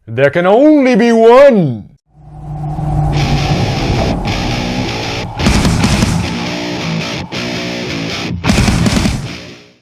There can only be one!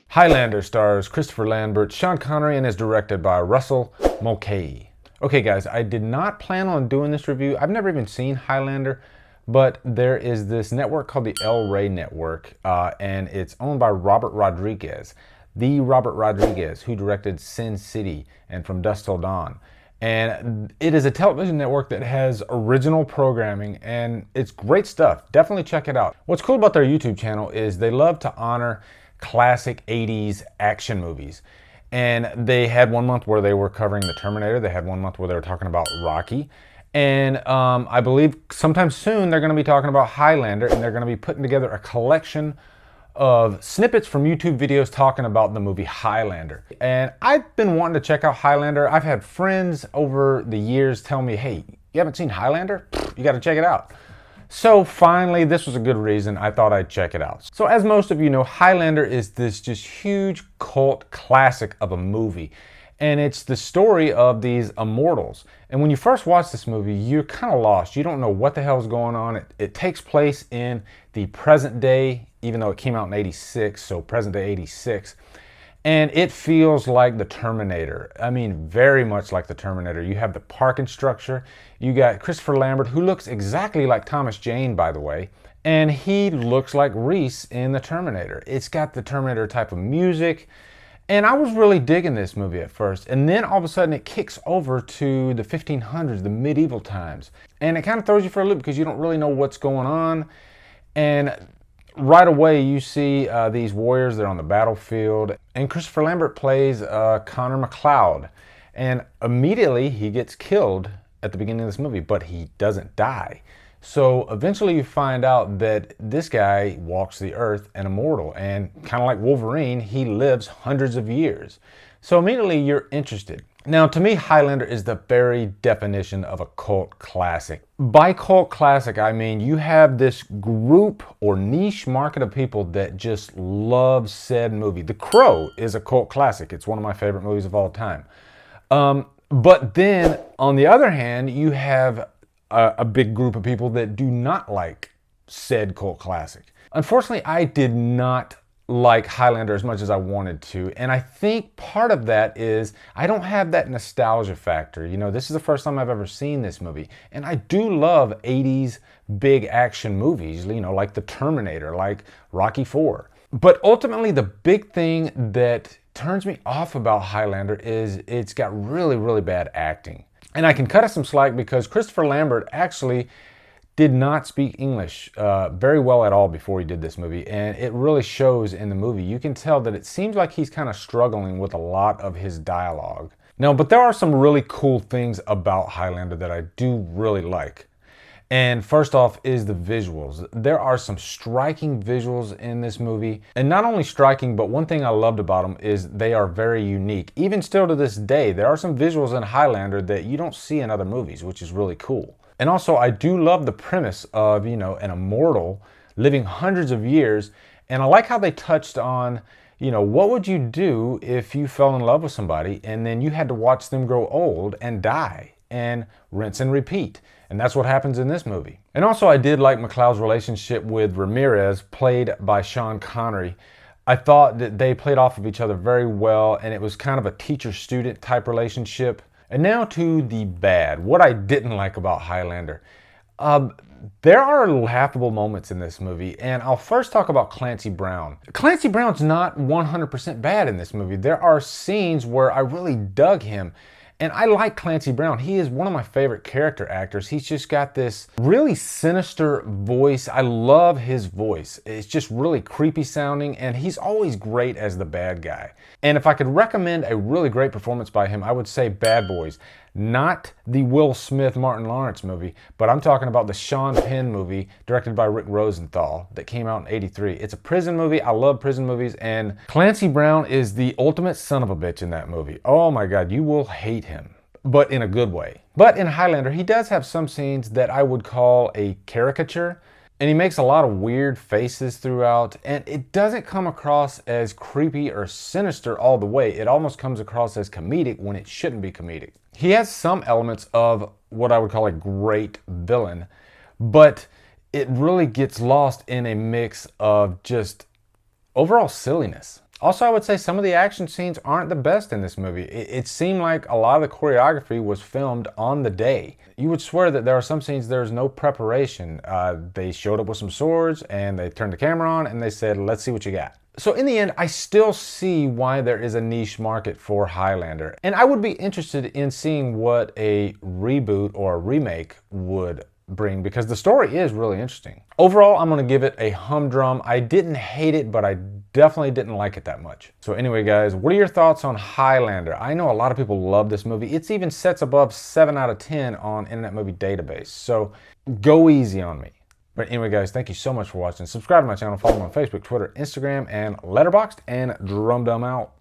Highlander stars Christopher Lambert, Sean Connery, and is directed by Russell Mulcahy. Okay guys, I did not plan on doing this review. I've never even seen Highlander, but there is this network called the El Rey Network, and it's owned by Robert Rodriguez. The Robert Rodriguez who directed Sin City and From Dusk Till Dawn. And it is a television network that has original programming, and it's great stuff. Definitely check it out. What's cool about their YouTube channel is they love to honor classic 80s action movies. And they had one month where they were covering The Terminator. They had one month where they were talking about Rocky. And I believe sometime soon they're going to be talking about Highlander, and they're going to be putting together a collection of snippets from YouTube videos talking about the movie Highlander. And I've been wanting to check out Highlander. I've had friends over the years tell me, hey, you haven't seen Highlander? You got to check it out. So finally, this was a good reason I thought I'd check it out. So as most of you know, Highlander is this just huge cult classic of a movie. And it's the story of these immortals. And when you first watch this movie, you're kind of lost. You don't know what the hell's going on. It takes place in the present day, even though it came out in 86, so present day 86. And it feels like the Terminator. I mean, very much like the Terminator. You have the parking structure. You got Christopher Lambert, who looks exactly like Thomas Jane, by the way. And he looks like Reese in the Terminator. It's got the Terminator type of music. And I was really digging this movie at first. And then all of a sudden it kicks over to the 1500s, the medieval times. And it kind of throws you for a loop because you don't really know what's going on. And right away you see these warriors, they're on the battlefield. And Christopher Lambert plays Connor MacLeod. And immediately he gets killed at the beginning of this movie, but he doesn't die. So eventually you find out that this guy walks the earth and immortal, and kind of like Wolverine, he lives hundreds of years. So immediately you're interested. Now to me, Highlander is the very definition of a cult classic. By cult classic, I mean you have this group or niche market of people that just love said movie. The Crow is a cult classic. It's one of my favorite movies of all time. But then on the other hand, you have a big group of people that do not like said cult classic. Unfortunately, I did not like Highlander as much as I wanted to, and I think part of that is I don't have that nostalgia factor. You know, this is the first time I've ever seen this movie, and I do love 80s big action movies, you know, like The Terminator, like Rocky IV. But ultimately, the big thing that turns me off about Highlander is it's got really, really bad acting. And I can cut us some slack because Christopher Lambert actually did not speak English very well at all before he did this movie. And it really shows in the movie. You can tell that it seems like he's kind of struggling with a lot of his dialogue. Now, but there are some really cool things about Highlander that I do really like. And first off is the visuals. There are some striking visuals in this movie. And not only striking, but one thing I loved about them is they are very unique. Even still to this day, there are some visuals in Highlander that you don't see in other movies, which is really cool. And also, I do love the premise of, you know, an immortal living hundreds of years. And I like how they touched on, you know, what would you do if you fell in love with somebody and then you had to watch them grow old and die and rinse and repeat? And that's what happens in this movie. And also I did like MacLeod's relationship with Ramirez, played by Sean Connery. I thought that they played off of each other very well, and it was kind of a teacher-student type relationship. And now to the bad, what I didn't like about Highlander. There are laughable moments in this movie, and I'll first talk about Clancy Brown. Clancy Brown's not 100% bad in this movie. There are scenes where I really dug him. And I like Clancy Brown. He is one of my favorite character actors. He's just got this really sinister voice. I love his voice. It's just really creepy sounding, and he's always great as the bad guy. And if I could recommend a really great performance by him, I would say Bad Boys. Not the Will Smith, Martin Lawrence movie, but I'm talking about the Sean Penn movie directed by Rick Rosenthal that came out in '83. It's a prison movie. I love prison movies, and Clancy Brown is the ultimate son of a bitch in that movie. Oh my God, you will hate him, but in a good way. But in Highlander, he does have some scenes that I would call a caricature. And he makes a lot of weird faces throughout, and it doesn't come across as creepy or sinister all the way. It almost comes across as comedic when it shouldn't be comedic. He has some elements of what I would call a great villain, but it really gets lost in a mix of just overall silliness. Also, I would say some of the action scenes aren't the best in this movie. It seemed like a lot of the choreography was filmed on the day. You would swear that there are some scenes there's no preparation. They showed up with some swords and they turned the camera on and they said, let's see what you got. So in the end, I still see why there is a niche market for Highlander. And I would be interested in seeing what a reboot or a remake would bring, because the story is really interesting. Overall, I'm going to give it a humdrum. I didn't hate it, but I definitely didn't like it that much. So anyway, guys, what are your thoughts on Highlander? I know a lot of people love this movie. It's even sets above 7 out of 10 on Internet Movie Database. So go easy on me. But anyway, guys, thank you so much for watching. Subscribe to my channel, follow me on Facebook, Twitter, Instagram, and Letterboxd, and Drumdum out.